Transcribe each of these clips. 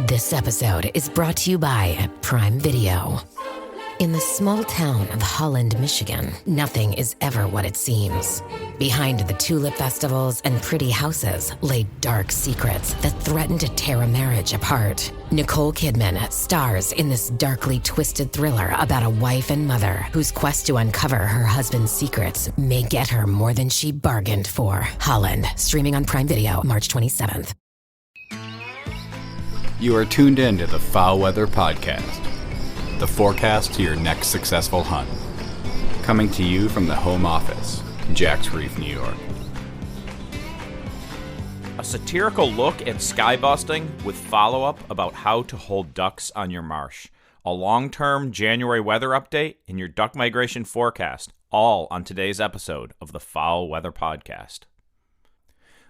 This episode is brought to you by Prime Video. In the small town of Holland, Michigan, nothing is ever what it seems. Behind the tulip festivals and pretty houses lay dark secrets that threaten to tear a marriage apart. Nicole Kidman stars in this darkly twisted thriller about a wife and mother whose quest to uncover her husband's secrets may get her more than she bargained for. Holland, streaming on Prime Video March 27th. You are tuned in to the Foul Weather Podcast, the forecast to your next successful hunt. Coming to you from the home office, Jack's Reef, New York. A satirical look at sky busting with follow-up about how to hold ducks on your marsh. A long-term January weather update and your duck migration forecast, all on today's episode of the Foul Weather Podcast.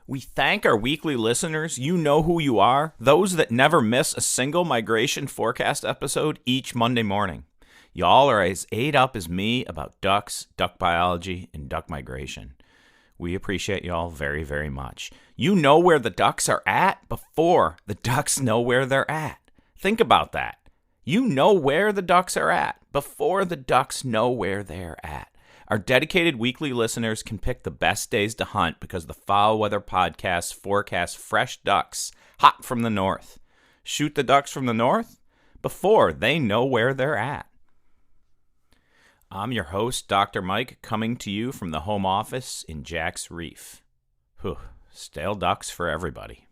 We thank our weekly listeners. You know who you are. Those that never miss a single migration forecast episode each Monday morning. Y'all are as ate up as me about ducks, duck biology, and duck migration. We appreciate y'all very, very much. You know where the ducks are at before the ducks know where they're at. Think about that. You know where the ducks are at before the ducks know where they're at. Our dedicated weekly listeners can pick the best days to hunt because the Foul Weather Podcast forecasts fresh ducks hot from the north. Shoot the ducks from the north before they know where they're at. I'm your host, Dr. Mike, coming to you from the home office in Jack's Reef. Whew, stale ducks for everybody.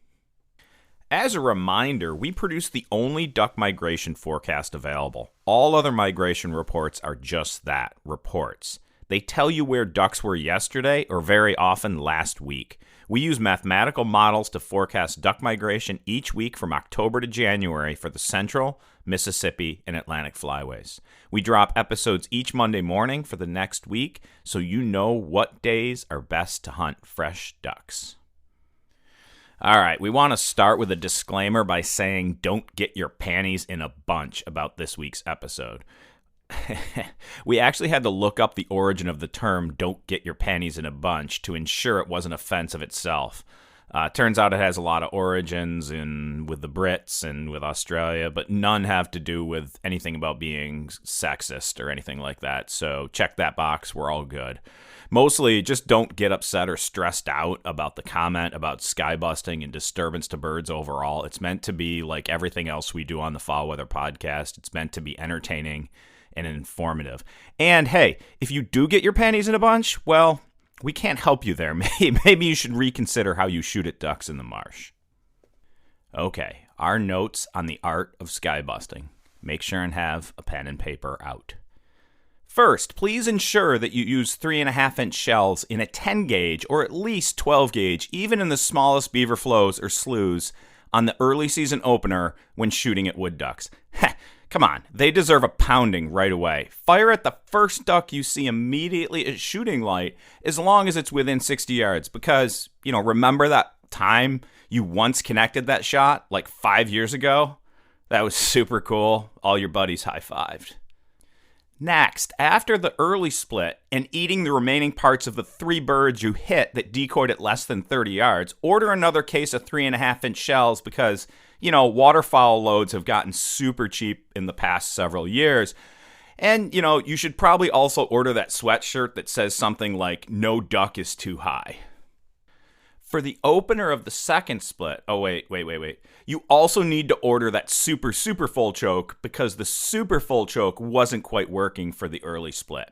As a reminder, we produce the only duck migration forecast available. All other migration reports are just that, reports. They tell you where ducks were yesterday or very often last week. We use mathematical models to forecast duck migration each week from October to January for the Central, Mississippi, and Atlantic flyways. We drop episodes each Monday morning for the next week so you know what days are best to hunt fresh ducks. All right, we want to start with a disclaimer by saying don't get your panties in a bunch about this week's episode. We actually had to look up the origin of the term "don't get your panties in a bunch" to ensure it wasn't offensive itself. Turns out it has a lot of origins with the Brits and with Australia, but none have to do with anything about being sexist or anything like that. So check that box. We're all good. Mostly just don't get upset or stressed out about the comment about sky busting and disturbance to birds overall. It's meant to be like everything else we do on the Foul Weather Podcast. It's meant to be entertaining and informative. And hey, if you do get your panties in a bunch, well, we can't help you there. Maybe you should reconsider how you shoot at ducks in the marsh. Okay, our notes on the art of sky busting. Make sure and have a pen and paper out. First, please ensure that you use 3.5-inch shells in a 10 gauge or at least 12 gauge, even in the smallest beaver flows or sloughs on the early season opener when shooting at wood ducks. Come on, they deserve a pounding right away. Fire at the first duck you see immediately at shooting light as long as it's within 60 yards because, remember that time you once connected that shot like 5 years ago? That was super cool. All your buddies high-fived. Next, after the early split and eating the remaining parts of the 3 birds you hit that decoyed at less than 30 yards, order another case of 3.5-inch shells because, waterfowl loads have gotten super cheap in the past several years. And, you should probably also order that sweatshirt that says something like, "No duck is too high." For the opener of the second split, wait. You also need to order that super full choke because the super full choke wasn't quite working for the early split.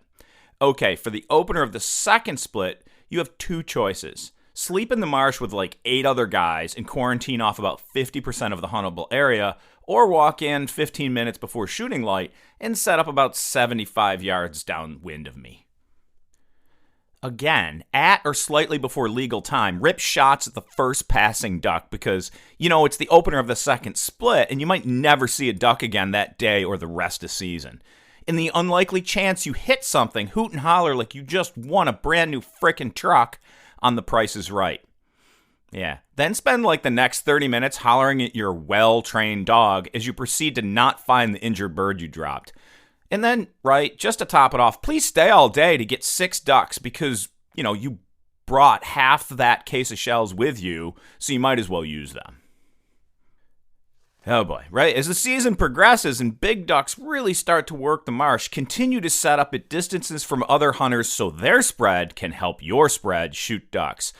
Okay, for the opener of the second split, you have 2 choices. Sleep in the marsh with like 8 other guys and quarantine off about 50% of the huntable area, or walk in 15 minutes before shooting light and set up about 75 yards downwind of me. Again, at or slightly before legal time, rip shots at the first passing duck because, it's the opener of the second split and you might never see a duck again that day or the rest of the season. In the unlikely chance you hit something, hoot and holler like you just won a brand new frickin' truck on The Price is Right. Yeah, then spend like the next 30 minutes hollering at your well-trained dog as you proceed to not find the injured bird you dropped. And then, just to top it off, please stay all day to get 6 ducks because, you brought half that case of shells with you, so you might as well use them. Oh boy, right? As the season progresses and big ducks really start to work the marsh, continue to set up at distances from other hunters so their spread can help your spread shoot ducks.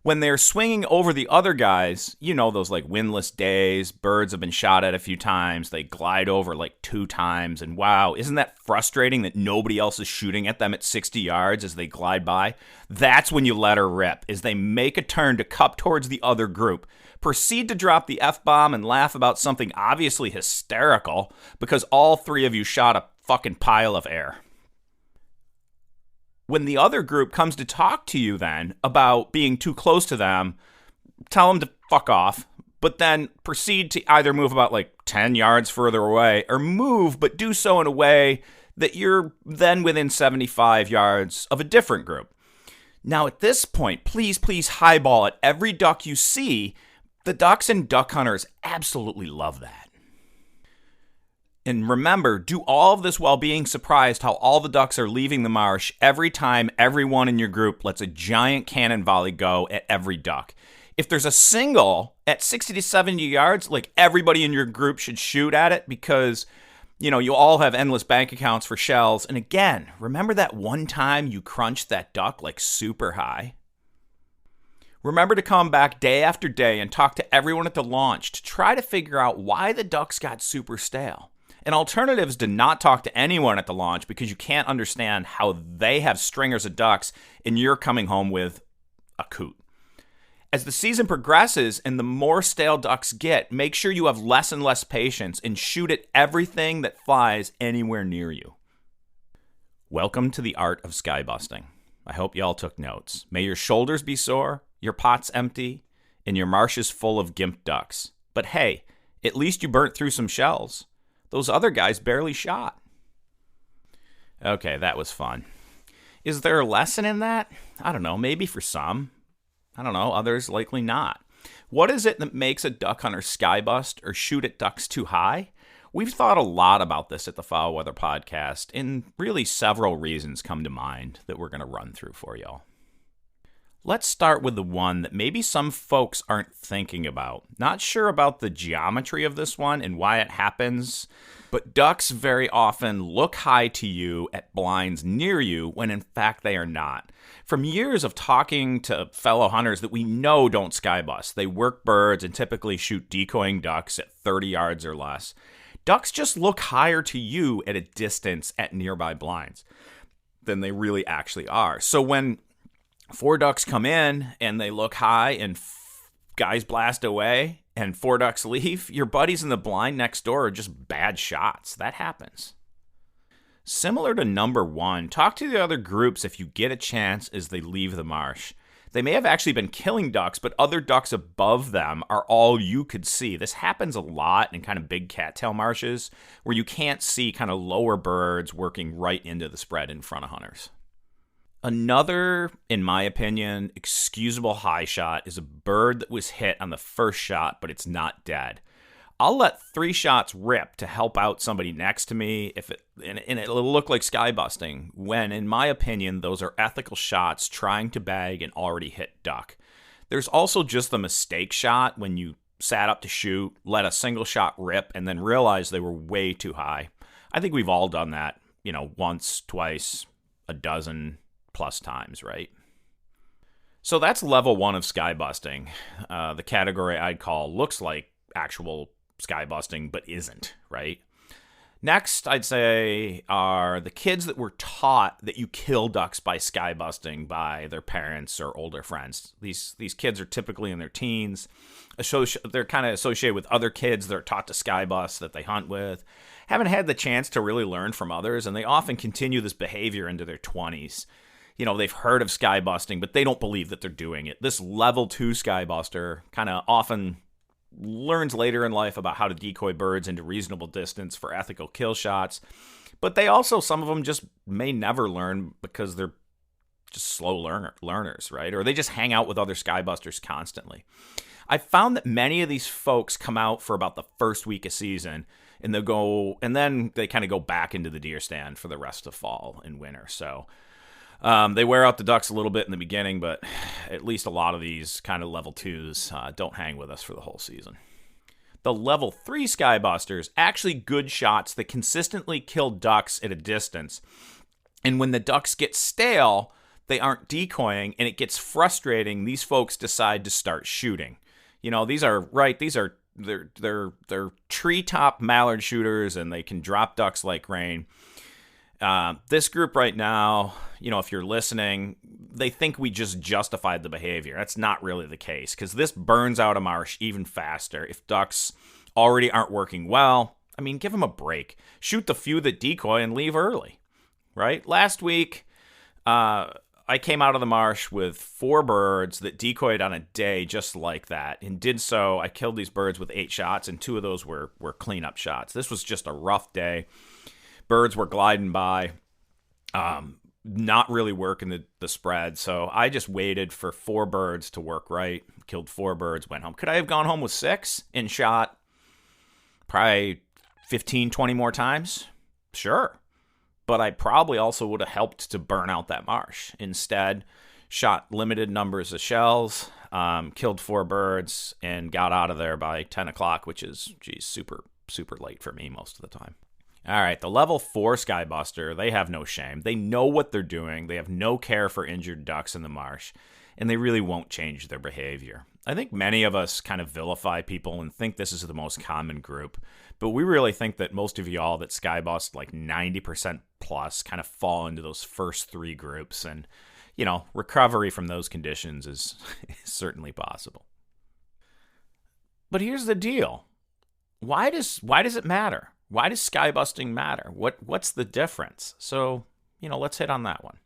When they're swinging over the other guys, you know, those like windless days, birds have been shot at a few times, they glide over like 2 times, and wow, isn't that frustrating that nobody else is shooting at them at 60 yards as they glide by? That's when you let her rip, as they make a turn to cup towards the other group. Proceed to drop the F-bomb and laugh about something obviously hysterical because all 3 of you shot a fucking pile of air. When the other group comes to talk to you then about being too close to them, tell them to fuck off, but then proceed to either move about like 10 yards further away or move, but do so in a way that you're then within 75 yards of a different group. Now at this point, please highball at every duck you see. The ducks and duck hunters absolutely love that. And remember, do all of this while being surprised how all the ducks are leaving the marsh every time everyone in your group lets a giant cannon volley go at every duck. If there's a single at 60 to 70 yards, like everybody in your group should shoot at it because, you know, you all have endless bank accounts for shells. And again, remember that one time you crunched that duck like super high? Remember to come back day after day and talk to everyone at the launch to try to figure out why the ducks got super stale. And alternatives to not talk to anyone at the launch because you can't understand how they have stringers of ducks and you're coming home with a coot. As the season progresses and the more stale ducks get, make sure you have less and less patience and shoot at everything that flies anywhere near you. Welcome to the art of skybusting. I hope y'all took notes. May your shoulders be sore, your pots empty, and your marshes full of gimp ducks. But hey, at least you burnt through some shells. Those other guys barely shot. Okay, that was fun. Is there a lesson in that? I don't know, maybe for some. I don't know, others likely not. What is it that makes a duck hunter skybust or shoot at ducks too high? We've thought a lot about this at the Foul Weather Podcast, and really several reasons come to mind that we're going to run through for y'all. Let's start with the one that maybe some folks aren't thinking about. Not sure about the geometry of this one and why it happens, but ducks very often look high to you at blinds near you when in fact they are not. From years of talking to fellow hunters that we know don't skybust, they work birds and typically shoot decoying ducks at 30 yards or less. Ducks just look higher to you at a distance at nearby blinds than they really actually are. So when 4 ducks come in and they look high and guys blast away and 4 ducks leave, your buddies in the blind next door are just bad shots. That happens. Similar to number 1, talk to the other groups if you get a chance as they leave the marsh. They may have actually been killing ducks, but other ducks above them are all you could see. This happens a lot in kind of big cattail marshes where you can't see kind of lower birds working right into the spread in front of hunters. Another, in my opinion, excusable high shot is a bird that was hit on the first shot, but it's not dead. I'll let 3 shots rip to help out somebody next to me and it'll look like skybusting, when, in my opinion, those are ethical shots trying to bag an already hit duck. There's also just the mistake shot when you sat up to shoot, let a single shot rip, and then realize they were way too high. I think we've all done that, once, twice, a dozen plus times, right? So that's level 1 of skybusting. The category I'd call looks like actual skybusting, but isn't, right? Next, I'd say are the kids that were taught that you kill ducks by skybusting by their parents or older friends. These kids are typically in their teens. They're kind of associated with other kids that are taught to skybust that they hunt with. Haven't had the chance to really learn from others, and they often continue this behavior into their 20s. They've heard of skybusting, but they don't believe that they're doing it. This level 2 skybuster kind of often learns later in life about how to decoy birds into reasonable distance for ethical kill shots. But they also, some of them just may never learn because they're just slow learners, right? Or they just hang out with other skybusters constantly. I found that many of these folks come out for about the first week of season and then they kind of go back into the deer stand for the rest of fall and winter. So they wear out the ducks a little bit in the beginning, but at least a lot of these kind of level 2s don't hang with us for the whole season. The level 3 skybusters, actually good shots that consistently kill ducks at a distance. And when the ducks get stale, they aren't decoying, and it gets frustrating. These folks decide to start shooting. They're treetop mallard shooters, and they can drop ducks like rain. This group right now, if you're listening, they think we just justified the behavior. That's not really the case, because this burns out a marsh even faster. If ducks already aren't working well, give them a break. Shoot the few that decoy and leave early, right? Last week, I came out of the marsh with 4 birds that decoyed on a day just like that, and did so. I killed these birds with 8 shots, and 2 of those were cleanup shots. This was just a rough day. Birds were gliding by, not really working the spread, so I just waited for 4 birds to work right, killed 4 birds, went home. Could I have gone home with 6 and shot probably 15, 20 more times? Sure. But I probably also would have helped to burn out that marsh. Instead, shot limited numbers of shells, killed 4 birds, and got out of there by 10 o'clock, which is, super, super late for me most of the time. All right, the level 4 skybuster, they have no shame. They know what they're doing. They have no care for injured ducks in the marsh, and they really won't change their behavior. I think many of us kind of vilify people and think this is the most common group, but we really think that most of y'all that skybust, like 90% plus, kind of fall into those first 3 groups, and, recovery from those conditions is certainly possible. But here's the deal. Why does it matter? Why does skybusting matter? What's the difference? So, let's hit on that one.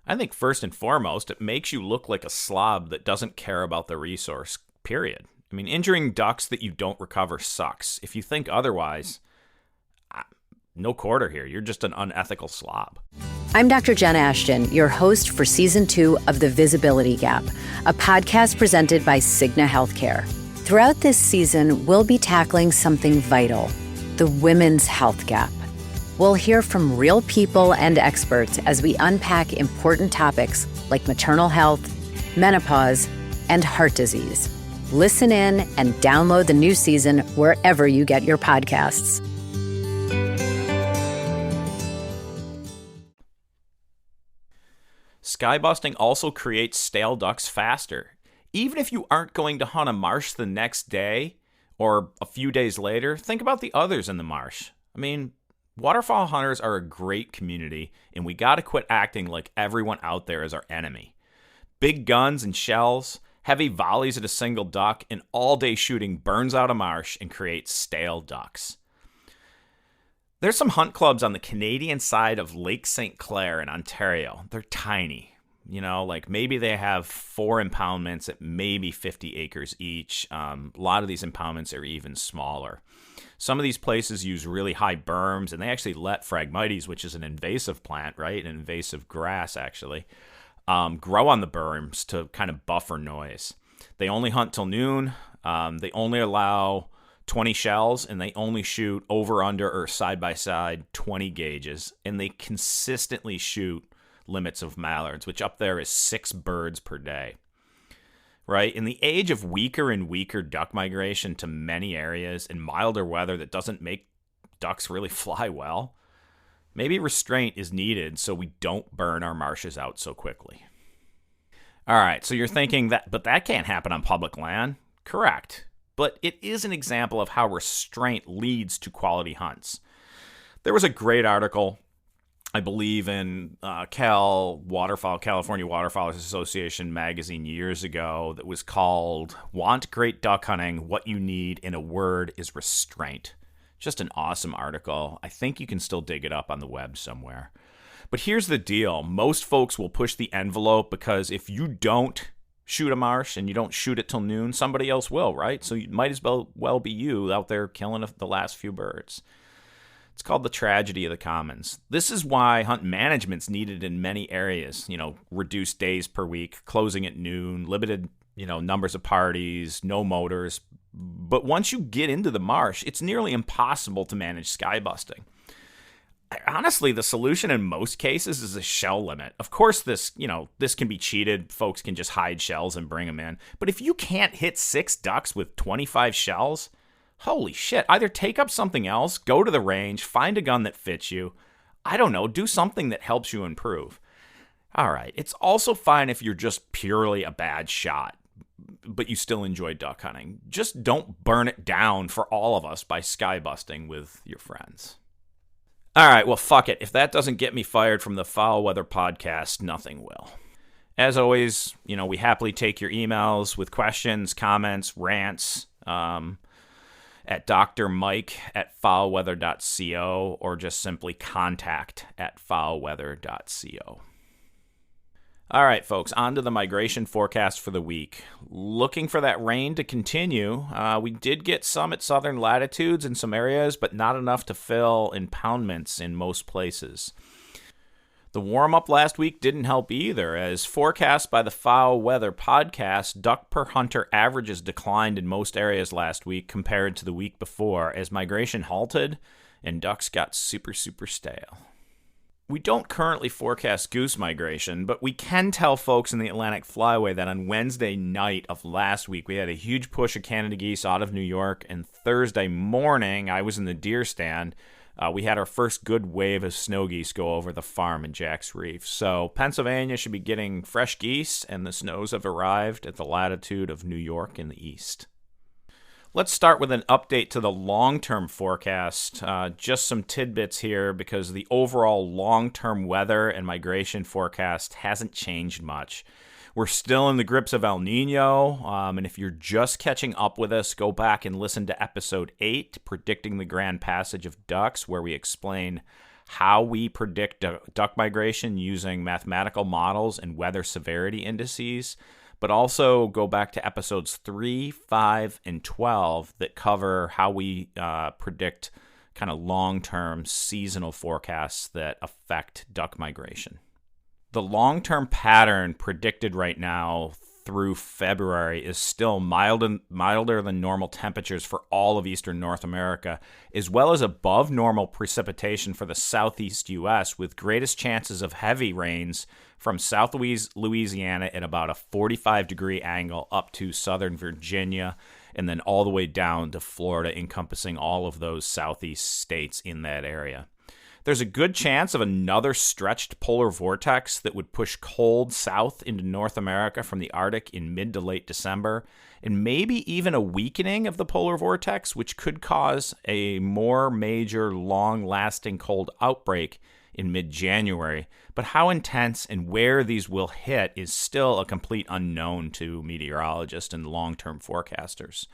I think first and foremost, it makes you look like a slob that doesn't care about the resource, period. Injuring ducks that you don't recover sucks. If you think otherwise, no quarter here. You're just an unethical slob. I'm Dr. Jen Ashton, your host for Season 2 of The Visibility Gap, a podcast presented by Cigna Healthcare. Throughout this season, we'll be tackling something vital: the women's health gap. We'll hear from real people and experts as we unpack important topics like maternal health, menopause, and heart disease. Listen in and download the new season wherever you get your podcasts. Skybusting also creates stale ducks faster. Even if you aren't going to hunt a marsh the next day or a few days later, think about the others in the marsh. Waterfowl hunters are a great community, and we got to quit acting like everyone out there is our enemy. Big guns and shells, heavy volleys at a single duck, and all-day shooting burns out a marsh and creates stale ducks. There's some hunt clubs on the Canadian side of Lake St. Clair in Ontario. They're tiny. Maybe they have 4 impoundments at maybe 50 acres each. A lot of these impoundments are even smaller. Some of these places use really high berms, and they actually let Phragmites, which is an invasive plant, right? An invasive grass, actually, grow on the berms to kind of buffer noise. They only hunt till noon. They only allow 20 shells, and they only shoot over, under, or side by side 20 gauges, and they consistently shoot limits of mallards, which up there is 6 birds per day. Right? In the age of weaker and weaker duck migration to many areas and milder weather that doesn't make ducks really fly well, maybe restraint is needed so we don't burn our marshes out so quickly. All right, so you're thinking but that can't happen on public land. Correct. But it is an example of how restraint leads to quality hunts. There was a great article, I believe, in California Waterfowl Association magazine years ago that was called "Want Great Duck Hunting? What You Need in a Word is Restraint." Just an awesome article. I think you can still dig it up on the web somewhere. But here's the deal. Most folks will push the envelope because if you don't shoot a marsh and you don't shoot it till noon, somebody else will, right? So it might as well be you out there killing the last few birds. It's called the tragedy of the commons. This is why hunt management's needed in many areas. Reduced days per week, closing at noon, limited, numbers of parties, no motors. But once you get into the marsh, it's nearly impossible to manage skybusting. Honestly, the solution in most cases is a shell limit. Of course, this can be cheated. Folks can just hide shells and bring them in. But if you can't hit 6 ducks with 25 shells, Holy shit. Either take up something else, go to the range, find a gun that fits you. I don't know, do something that helps you improve. All right, it's also fine if you're just purely a bad shot, but you still enjoy duck hunting. Just don't burn it down for all of us by skybusting with your friends. All right, well, fuck it. If that doesn't get me fired from the Foul Weather Podcast, nothing will. As always, we happily take your emails with questions, comments, rants, at drmike@foulweather.co or just simply contact@foulweather.co. All right, folks, on to the migration forecast for the week. Looking for that rain to continue. We did get some at southern latitudes in some areas, but not enough to fill impoundments in most places. The warm-up last week didn't help either. As forecast by the Foul Weather Podcast, duck per hunter averages declined in most areas last week compared to the week before as migration halted and ducks got super, super stale. We don't currently forecast goose migration, but we can tell folks in the Atlantic Flyway that on Wednesday night of last week, we had a huge push of Canada geese out of New York, and Thursday morning, I was in the deer stand. We had our first good wave of snow geese go over the farm in Jack's Reef. So Pennsylvania should be getting fresh geese, and the snows have arrived at the latitude of New York in the east. Let's start with an update to the long-term forecast. Just some tidbits here because the overall long-term weather and migration forecast hasn't changed much. We're still in the grips of El Nino, and if you're just catching up with us, go back and listen to episode 8, Predicting the Grand Passage of Ducks, where we explain how we predict duck migration using mathematical models and weather severity indices. But also go back to episodes 3, 5, and 12 that cover how we predict kind of long-term seasonal forecasts that affect duck migration. The long-term pattern predicted right now through February is still milder than normal temperatures for all of eastern North America, as well as above normal precipitation for the southeast U.S., with greatest chances of heavy rains from South Louisiana at about a 45-degree angle up to southern Virginia, and then all the way down to Florida, encompassing all of those southeast states in that area. There's a good chance of another stretched polar vortex that would push cold south into North America from the Arctic in mid to late December, and maybe even a weakening of the polar vortex, which could cause a more major, long-lasting cold outbreak in mid-January. But how intense and where these will hit is still a complete unknown to meteorologists and long-term forecasters.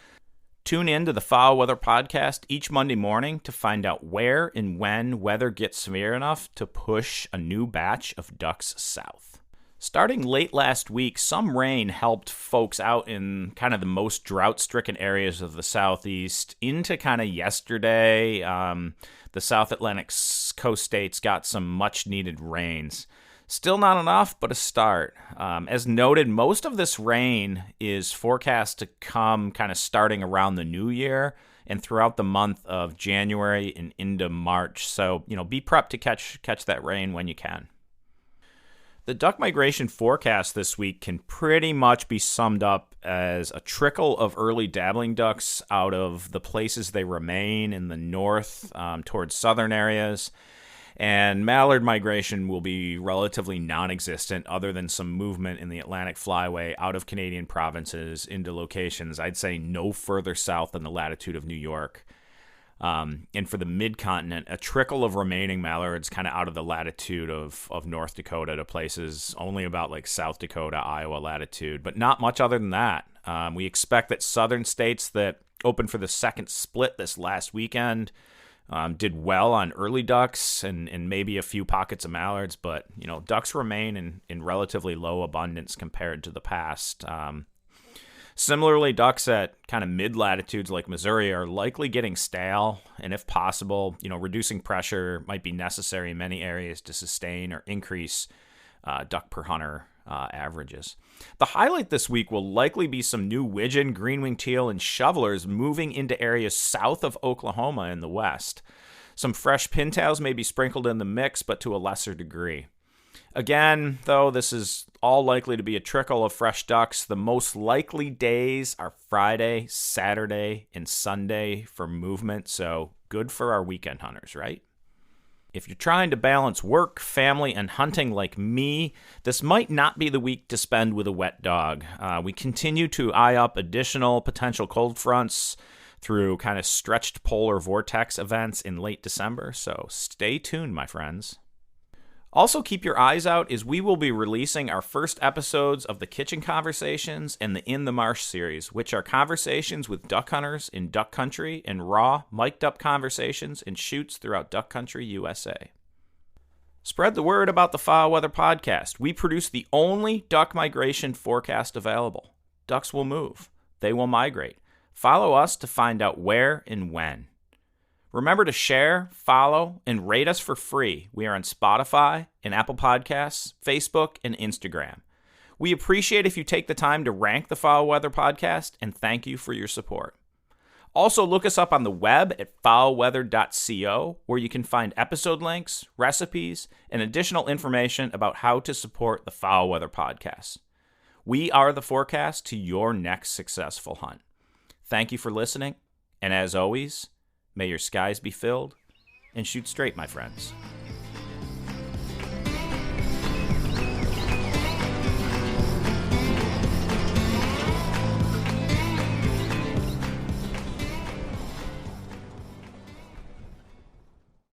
Tune in to the Foul Weather Podcast each Monday morning to find out where and when weather gets severe enough to push a new batch of ducks south. Starting late last week, some rain helped folks out in kind of the most drought-stricken areas of the southeast into kind of yesterday. The South Atlantic coast states got some much-needed rains. Still not enough, but a start. As noted, most of this rain is forecast to come kind of starting around the new year and throughout the month of January and into March. So, be prepped to catch that rain when you can. The duck migration forecast this week can pretty much be summed up as a trickle of early dabbling ducks out of the places they remain in the north towards southern areas. And mallard migration will be relatively non-existent other than some movement in the Atlantic Flyway out of Canadian provinces into locations, I'd say, no further south than the latitude of New York. And for the mid-continent, a trickle of remaining mallards kind of out of the latitude of North Dakota to places only about like South Dakota, Iowa latitude, but not much other than that. We expect that southern states that opened for the second split this last weekend did well on early ducks and maybe a few pockets of mallards, but ducks remain in relatively low abundance compared to the past. Similarly, ducks at kind of mid-latitudes like Missouri are likely getting stale, and if possible, reducing pressure might be necessary in many areas to sustain or increase duck per hunter averages. The highlight this week will likely be some new widgeon, green-winged teal, and shovelers moving into areas south of Oklahoma in the west. Some fresh pintails may be sprinkled in the mix, but to a lesser degree. Again, though, this is all likely to be a trickle of fresh ducks. The most likely days are Friday, Saturday, and Sunday for movement, so good for our weekend hunters, right? If you're trying to balance work, family, and hunting like me, this might not be the week to spend with a wet dog. We continue to eye up additional potential cold fronts through kind of stretched polar vortex events in late December, so stay tuned, my friends. Also, keep your eyes out as we will be releasing our first episodes of the Kitchen Conversations and the In the Marsh series, which are conversations with duck hunters in duck country and raw, mic'd up conversations and shoots throughout duck country USA. Spread the word about the Foul Weather Podcast. We produce the only duck migration forecast available. Ducks will move. They will migrate. Follow us to find out where and when. Remember to share, follow, and rate us for free. We are on Spotify and Apple Podcasts, Facebook, and Instagram. We appreciate if you take the time to rank the Foul Weather Podcast, and thank you for your support. Also, look us up on the web at foulweather.co, where you can find episode links, recipes, and additional information about how to support the Foul Weather Podcast. We are the forecast to your next successful hunt. Thank you for listening, and as always, may your skies be filled, and shoot straight, my friends.